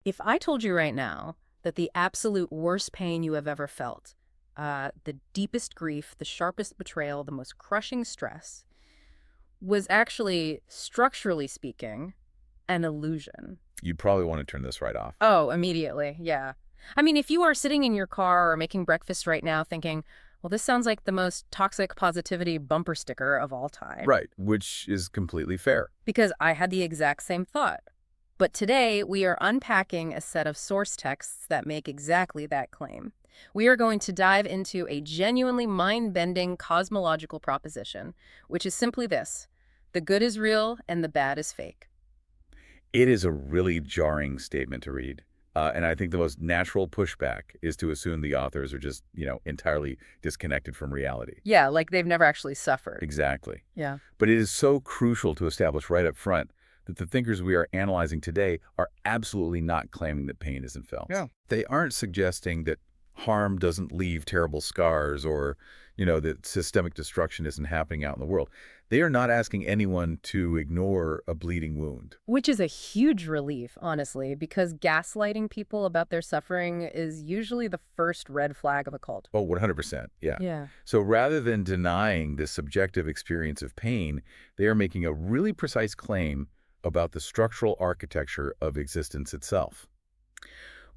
If I told you right now that the absolute worst pain you have ever felt, the deepest grief, the sharpest betrayal, the most crushing stress, was actually, structurally speaking, an illusion. You'd probably want to turn this right off. Oh, immediately, yeah. I mean, if you are sitting in your car or making breakfast right now thinking, well, this sounds like the most toxic positivity bumper sticker of all time. Right, which is completely fair. Because I had the exact same thought. But today, we are unpacking a set of source texts that make exactly that claim. We are going to dive into a genuinely mind-bending cosmological proposition, which is simply this: the good is real and the bad is fake. It is a really jarring statement to read. And I think the most natural pushback is to assume the authors are just, entirely disconnected from reality. Yeah, like they've never actually suffered. Exactly. Yeah. But it is so crucial to establish right up front that the thinkers we are analyzing today are absolutely not claiming that pain isn't felt. Yeah. They aren't suggesting that harm doesn't leave terrible scars or, that systemic destruction isn't happening out in the world. They are not asking anyone to ignore a bleeding wound. Which is a huge relief, honestly, because gaslighting people about their suffering is usually the first red flag of a cult. Oh, 100%. Yeah. Yeah. So rather than denying the subjective experience of pain, they are making a really precise claim about the structural architecture of existence itself.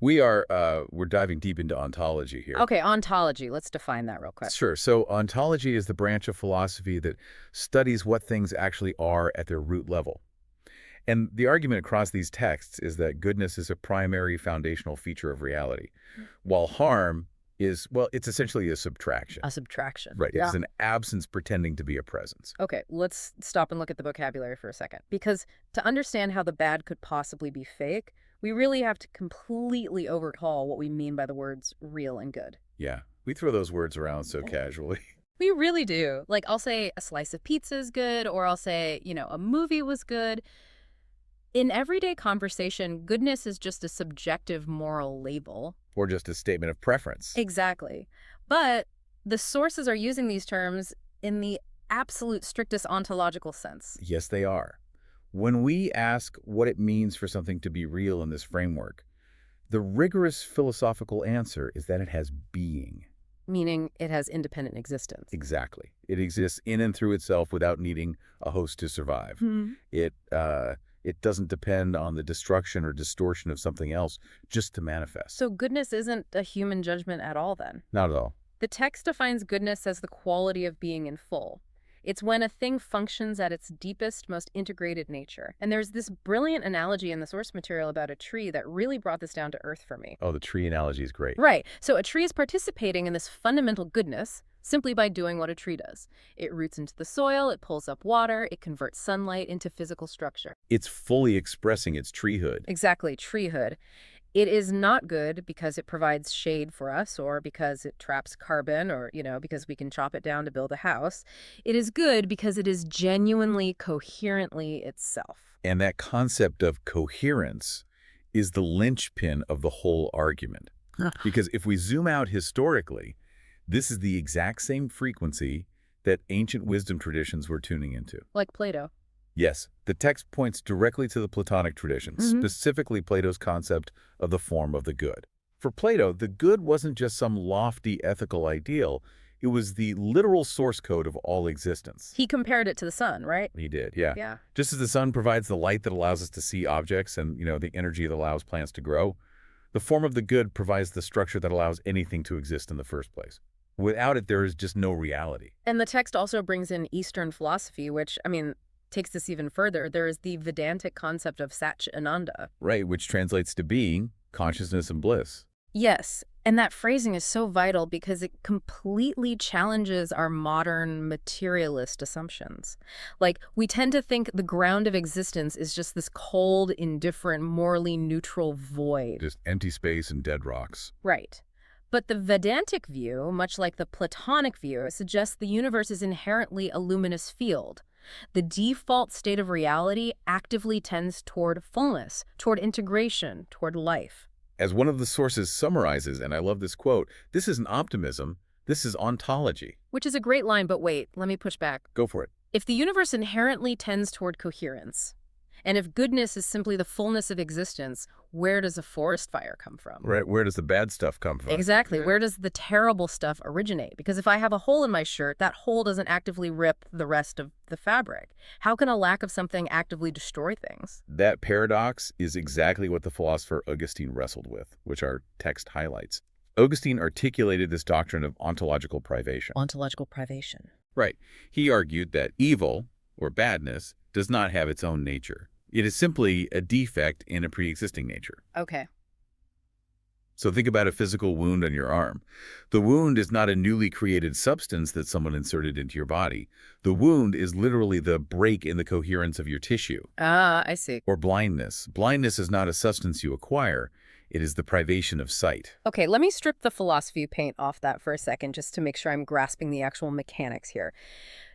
We're diving deep into ontology here. Okay, ontology. Let's define that real quick. Sure. So ontology is the branch of philosophy that studies what things actually are at their root level. And the argument across these texts is that goodness is a primary foundational feature of reality, while harm is, well, it's essentially a subtraction. A subtraction. Right. Yeah. It's an absence pretending to be a presence. Okay, let's stop and look at the vocabulary for a second. Because to understand how the bad could possibly be fake, we really have to completely overhaul what we mean by the words real and good. Yeah. We throw those words around so casually. We really do. Like, I'll say a slice of pizza is good, or I'll say, a movie was good. In everyday conversation, goodness is just a subjective moral label. Or just a statement of preference. Exactly. But the sources are using these terms in the absolute strictest ontological sense. Yes, they are. When we ask what it means for something to be real in this framework, the rigorous philosophical answer is that it has being. Meaning it has independent existence. Exactly. It exists in and through itself without needing a host to survive. It doesn't depend on the destruction or distortion of something else just to manifest. So goodness isn't a human judgment at all, then? Not at all. The text defines goodness as the quality of being in full. It's when a thing functions at its deepest, most integrated nature. And there's this brilliant analogy in the source material about a tree that really brought this down to earth for me. Oh, the tree analogy is great. Right. So a tree is participating in this fundamental goodness simply by doing what a tree does. It roots into the soil, it pulls up water, it converts sunlight into physical structure. It's fully expressing its treehood. Exactly, treehood. It is not good because it provides shade for us or because it traps carbon or, because we can chop it down to build a house. It is good because it is genuinely, coherently itself. And that concept of coherence is the linchpin of the whole argument. Because if we zoom out historically, this is the exact same frequency that ancient wisdom traditions were tuning into. Like Plato. Yes, the text points directly to the Platonic tradition, specifically Plato's concept of the form of the good. For Plato, the good wasn't just some lofty ethical ideal, it was the literal source code of all existence. He compared it to the sun, right? He did, yeah. Yeah. Just as the sun provides the light that allows us to see objects and, the energy that allows plants to grow, the form of the good provides the structure that allows anything to exist in the first place. Without it, there is just no reality. And the text also brings in Eastern philosophy, which, takes this even further. There is the Vedantic concept of Sat Ananda. Right, which translates to being, consciousness, and bliss. Yes, and that phrasing is so vital because it completely challenges our modern materialist assumptions. Like, we tend to think the ground of existence is just this cold, indifferent, morally neutral void. Just empty space and dead rocks. Right. But the Vedantic view, much like the Platonic view, suggests the universe is inherently a luminous field. The default state of reality actively tends toward fullness, toward integration, toward life. As one of the sources summarizes, and I love this quote, this isn't optimism, this is ontology. Which is a great line, but wait, let me push back. Go for it. If the universe inherently tends toward coherence, And if goodness is simply the fullness of existence, where does a forest fire come from? Right, where does the bad stuff come from? Exactly. Where does the terrible stuff originate? Because if I have a hole in my shirt, that hole doesn't actively rip the rest of the fabric. How can a lack of something actively destroy things? That paradox is exactly what the philosopher Augustine wrestled with, which our text highlights. Augustine articulated this doctrine of ontological privation. Ontological privation. Right. He argued that evil, or badness, does not have its own nature. It is simply a defect in a pre-existing nature. Okay. So think about a physical wound on your arm. The wound is not a newly created substance that someone inserted into your body. The wound is literally the break in the coherence of your tissue. Ah, I see. Or blindness. Blindness is not a substance you acquire. It is the privation of sight. Okay, let me strip the philosophy paint off that for a second just to make sure I'm grasping the actual mechanics here.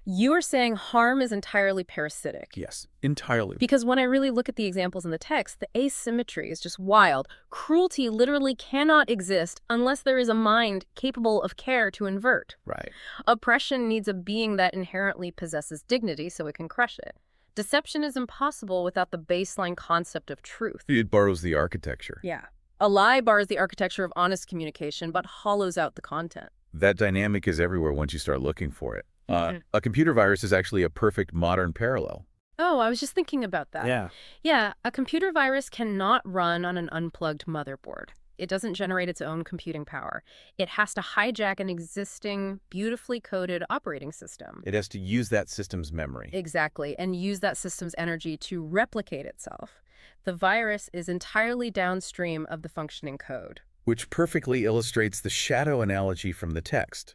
You are saying harm is entirely parasitic. Yes, entirely. Because when I really look at the examples in the text, the asymmetry is just wild. Cruelty literally cannot exist unless there is a mind capable of care to invert. Right. Oppression needs a being that inherently possesses dignity so it can crush it. Deception is impossible without the baseline concept of truth. It borrows the architecture. Yeah. A lie bars the architecture of honest communication, but hollows out the content. That dynamic is everywhere once you start looking for it. Mhm. A computer virus is actually a perfect modern parallel. Oh, I was just thinking about that. Yeah. Yeah, a computer virus cannot run on an unplugged motherboard. It doesn't generate its own computing power. It has to hijack an existing, beautifully coded operating system. It has to use that system's memory. Exactly, and use that system's energy to replicate itself. The virus is entirely downstream of the functioning code. Which perfectly illustrates the shadow analogy from the text.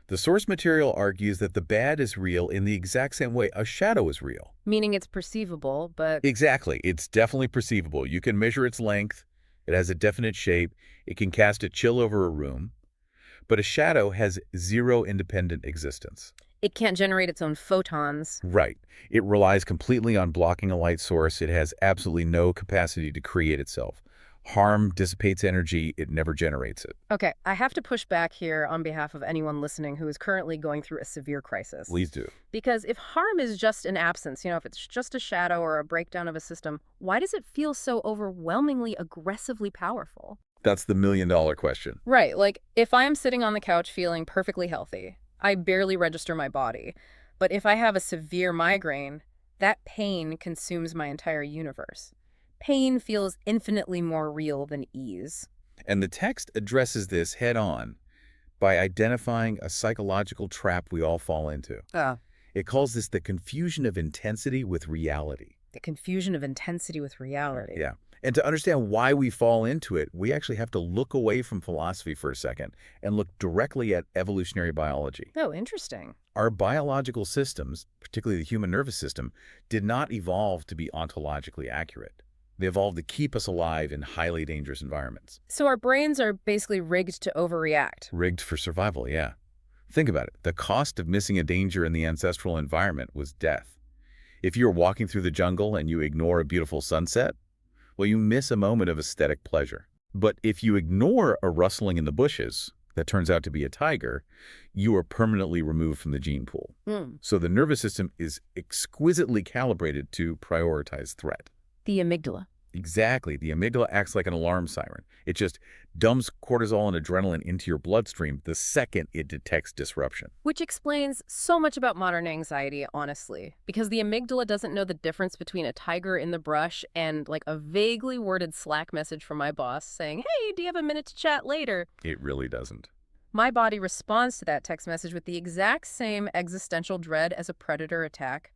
The source material argues that the bad is real in the exact same way a shadow is real. Meaning it's perceivable, but... Exactly. It's definitely perceivable. You can measure its length. It has a definite shape. It can cast a chill over a room. But a shadow has zero independent existence. It can't generate its own photons. Right. It relies completely on blocking a light source. It has absolutely no capacity to create itself. Harm dissipates energy. It never generates it. Okay, I have to push back here on behalf of anyone listening who is currently going through a severe crisis. Please do. Because if harm is just an absence, if it's just a shadow or a breakdown of a system, why does it feel so overwhelmingly aggressively powerful? That's the million-dollar question. Right, like if I am sitting on the couch feeling perfectly healthy, I barely register my body. But if I have a severe migraine, that pain consumes my entire universe. Pain feels infinitely more real than ease. And the text addresses this head-on by identifying a psychological trap we all fall into. It calls this the confusion of intensity with reality. The confusion of intensity with reality. Yeah. And to understand why we fall into it, we actually have to look away from philosophy for a second and look directly at evolutionary biology. Oh, interesting. Our biological systems, particularly the human nervous system, did not evolve to be ontologically accurate. They evolved to keep us alive in highly dangerous environments. So our brains are basically rigged to overreact. Rigged for survival, yeah. Think about it. The cost of missing a danger in the ancestral environment was death. If you're walking through the jungle and you ignore a beautiful sunset, well, you miss a moment of aesthetic pleasure. But if you ignore a rustling in the bushes that turns out to be a tiger, you are permanently removed from the gene pool. So the nervous system is exquisitely calibrated to prioritize threat. The amygdala. Exactly. The amygdala acts like an alarm siren. It just dumps cortisol and adrenaline into your bloodstream the second it detects disruption. Which explains so much about modern anxiety, honestly. Because the amygdala doesn't know the difference between a tiger in the brush and like a vaguely worded Slack message from my boss saying, hey, do you have a minute to chat later? It really doesn't. My body responds to that text message with the exact same existential dread as a predator attack.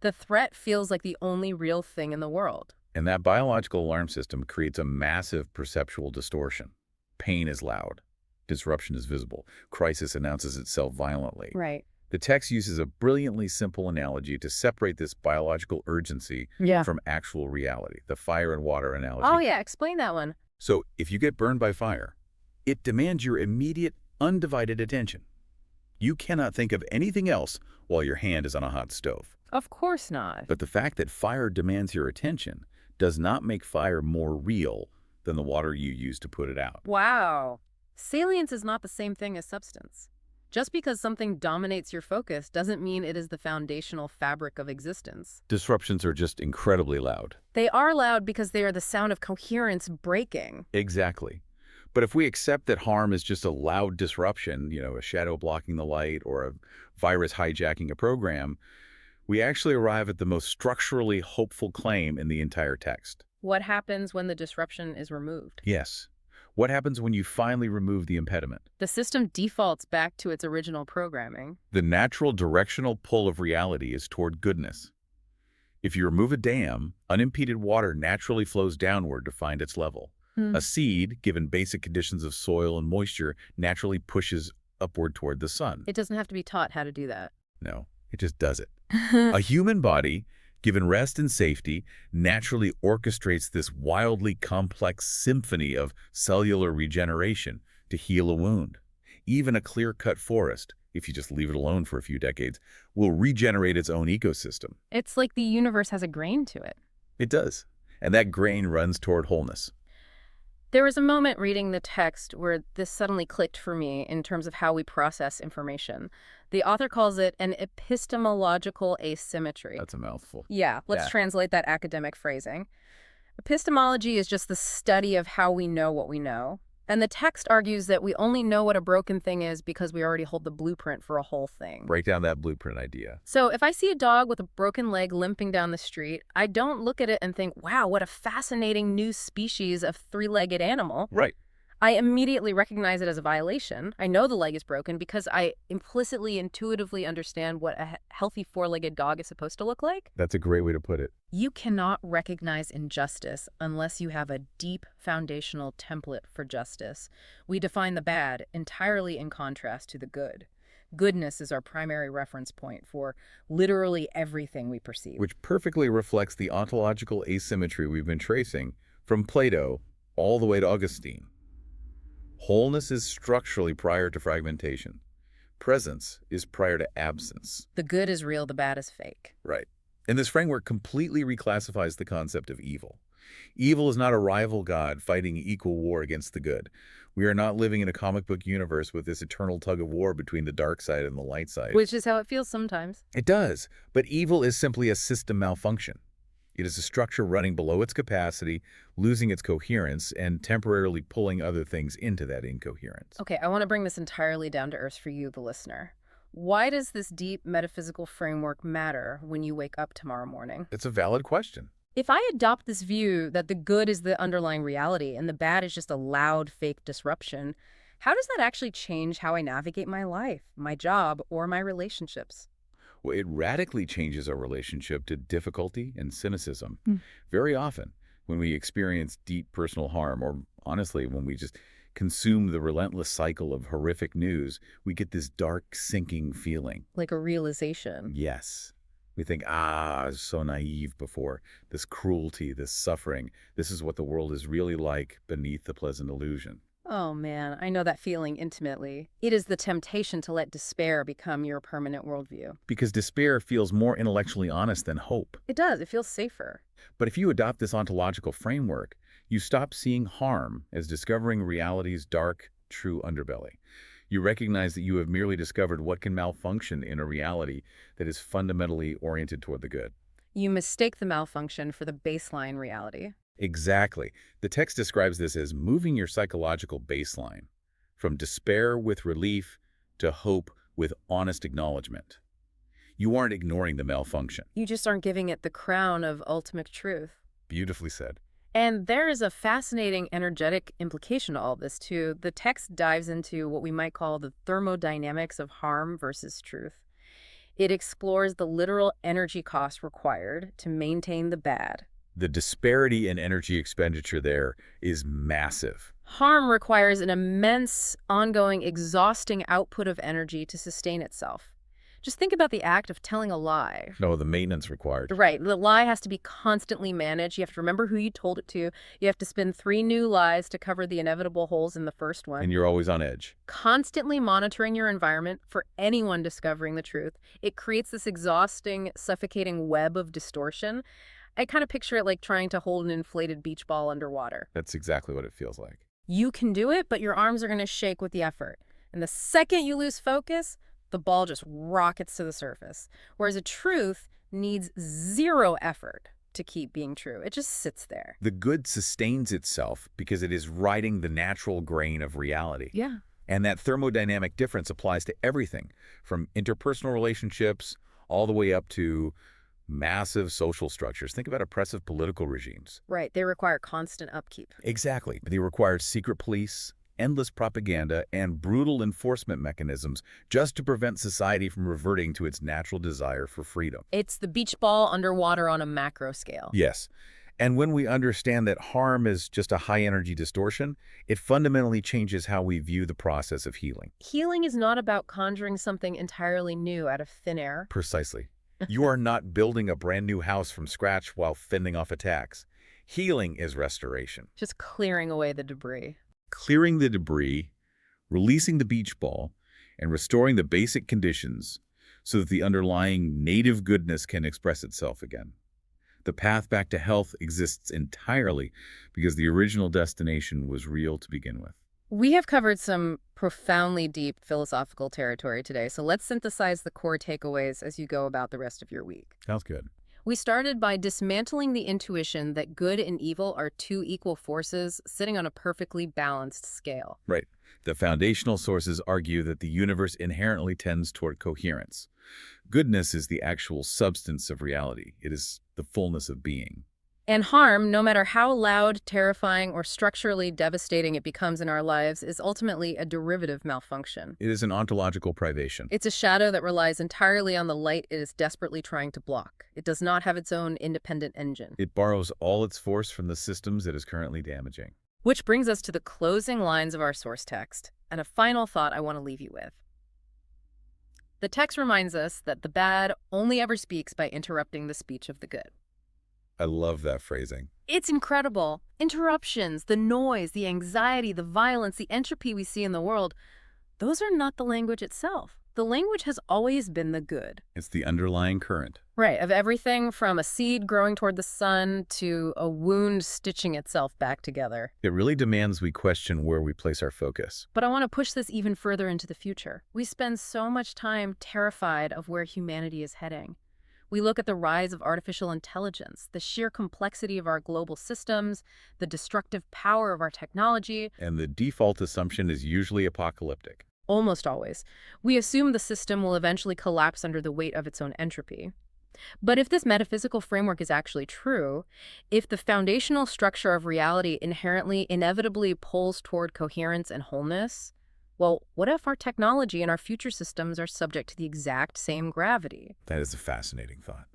The threat feels like the only real thing in the world. And that biological alarm system creates a massive perceptual distortion. Pain is loud. Disruption is visible. Crisis announces itself violently. Right. The text uses a brilliantly simple analogy to separate this biological urgency from actual reality, the fire and water analogy. Oh, yeah. Explain that one. So if you get burned by fire, it demands your immediate, undivided attention. You cannot think of anything else while your hand is on a hot stove. Of course not. But the fact that fire demands your attention does not make fire more real than the water you use to put it out. Wow. Salience is not the same thing as substance. Just because something dominates your focus doesn't mean it is the foundational fabric of existence. Disruptions are just incredibly loud. They are loud because they are the sound of coherence breaking. Exactly. But if we accept that harm is just a loud disruption, a shadow blocking the light or a virus hijacking a program, we actually arrive at the most structurally hopeful claim in the entire text. What happens when the disruption is removed? Yes. What happens when you finally remove the impediment? The system defaults back to its original programming. The natural directional pull of reality is toward goodness. If you remove a dam, unimpeded water naturally flows downward to find its level. A seed, given basic conditions of soil and moisture, naturally pushes upward toward the sun. It doesn't have to be taught how to do that. No, it just does it. A human body, given rest and safety, naturally orchestrates this wildly complex symphony of cellular regeneration to heal a wound. Even a clear-cut forest, if you just leave it alone for a few decades, will regenerate its own ecosystem. It's like the universe has a grain to it. It does. And that grain runs toward wholeness. There was a moment reading the text where this suddenly clicked for me in terms of how we process information. The author calls it an epistemological asymmetry. That's a mouthful. Yeah, let's translate that academic phrasing. Epistemology is just the study of how we know what we know. And the text argues that we only know what a broken thing is because we already hold the blueprint for a whole thing. Break down that blueprint idea. So if I see a dog with a broken leg limping down the street, I don't look at it and think, wow, what a fascinating new species of three-legged animal. Right. I immediately recognize it as a violation. I know the leg is broken because I implicitly, intuitively understand what a healthy four-legged dog is supposed to look like. That's a great way to put it. You cannot recognize injustice unless you have a deep foundational template for justice. We define the bad entirely in contrast to the good. Goodness is our primary reference point for literally everything we perceive. Which perfectly reflects the ontological asymmetry we've been tracing from Plato all the way to Augustine. Wholeness is structurally prior to fragmentation. Presence is prior to absence. The good is real, the bad is fake. Right. And this framework completely reclassifies the concept of evil. Evil is not a rival god fighting equal war against the good. We are not living in a comic book universe with this eternal tug of war between the dark side and the light side. Which is how it feels sometimes. It does. But evil is simply a system malfunction. It is a structure running below its capacity, losing its coherence, and temporarily pulling other things into that incoherence. Okay, I want to bring this entirely down to earth for you, the listener. Why does this deep metaphysical framework matter when you wake up tomorrow morning? It's a valid question. If I adopt this view that the good is the underlying reality and the bad is just a loud, fake disruption, how does that actually change how I navigate my life, my job, or my relationships? Well, it radically changes our relationship to difficulty and cynicism. Very often, when we experience deep personal harm, or honestly, when we just consume the relentless cycle of horrific news, we get this dark, sinking feeling. Like a realization. Yes. We think, I was so naive before. This cruelty, this suffering, this is what the world is really like beneath the pleasant illusion. Oh man, I know that feeling intimately. It is the temptation to let despair become your permanent worldview. Because despair feels more intellectually honest than hope. It does. It feels safer. But if you adopt this ontological framework, you stop seeing harm as discovering reality's dark, true underbelly. You recognize that you have merely discovered what can malfunction in a reality that is fundamentally oriented toward the good. You mistake the malfunction for the baseline reality. Exactly. The text describes this as moving your psychological baseline from despair with relief to hope with honest acknowledgement. You aren't ignoring the malfunction. You just aren't giving it the crown of ultimate truth. Beautifully said. And there is a fascinating energetic implication to all this, too. The text dives into what we might call the thermodynamics of harm versus truth. It explores the literal energy cost required to maintain the bad. The disparity in energy expenditure there is massive. Harm requires an immense, ongoing, exhausting output of energy to sustain itself. Just think about the act of telling a lie. No, the maintenance required. Right. The lie has to be constantly managed. You have to remember who you told it to. You have to spin 3 new lies to cover the inevitable holes in the first one. And you're always on edge. Constantly monitoring your environment for anyone discovering the truth. It creates this exhausting, suffocating web of distortion. I kind of picture it like trying to hold an inflated beach ball underwater. That's exactly what it feels like. You can do it, but your arms are going to shake with the effort. And the second you lose focus, the ball just rockets to the surface. Whereas a truth needs zero effort to keep being true. It just sits there. The good sustains itself because it is riding the natural grain of reality. Yeah. And that thermodynamic difference applies to everything, from interpersonal relationships all the way up to massive social structures. Think about oppressive political regimes. Right. They require constant upkeep. Exactly. They require secret police, endless propaganda, and brutal enforcement mechanisms just to prevent society from reverting to its natural desire for freedom. It's the beach ball underwater on a macro scale. Yes. And when we understand that harm is just a high-energy distortion, it fundamentally changes how we view the process of healing. Healing is not about conjuring something entirely new out of thin air. Precisely. You are not building a brand new house from scratch while fending off attacks. Healing is restoration. Just clearing away the debris. Clearing the debris, releasing the beach ball, and restoring the basic conditions so that the underlying native goodness can express itself again. The path back to health exists entirely because the original destination was real to begin with. We have covered some profoundly deep philosophical territory today, so let's synthesize the core takeaways as you go about the rest of your week. Sounds good. We started by dismantling the intuition that good and evil are two equal forces sitting on a perfectly balanced scale. Right. The foundational sources argue that the universe inherently tends toward coherence. Goodness is the actual substance of reality. It is the fullness of being. And harm, no matter how loud, terrifying, or structurally devastating it becomes in our lives, is ultimately a derivative malfunction. It is an ontological privation. It's a shadow that relies entirely on the light it is desperately trying to block. It does not have its own independent engine. It borrows all its force from the systems it is currently damaging. Which brings us to the closing lines of our source text, and a final thought I want to leave you with. The text reminds us that the bad only ever speaks by interrupting the speech of the good. I love that phrasing. It's incredible. Interruptions, the noise, the anxiety, the violence, the entropy we see in the world, those are not the language itself. The language has always been the good. It's the underlying current. Right, of everything from a seed growing toward the sun to a wound stitching itself back together. It really demands we question where we place our focus. But I want to push this even further into the future. We spend so much time terrified of where humanity is heading. We look at the rise of artificial intelligence, the sheer complexity of our global systems, the destructive power of our technology. And the default assumption is usually apocalyptic. Almost always. We assume the system will eventually collapse under the weight of its own entropy. But if this metaphysical framework is actually true, if the foundational structure of reality inherently, inevitably pulls toward coherence and wholeness, well, what if our technology and our future systems are subject to the exact same gravity? That is a fascinating thought.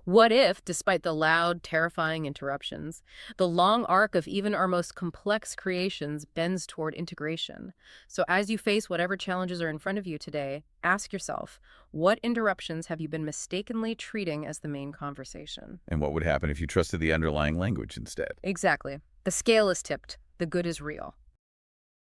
What if, despite the loud, terrifying interruptions, the long arc of even our most complex creations bends toward integration? So as you face whatever challenges are in front of you today, ask yourself, what interruptions have you been mistakenly treating as the main conversation? And what would happen if you trusted the underlying language instead? Exactly. The scale is tipped. The good is real.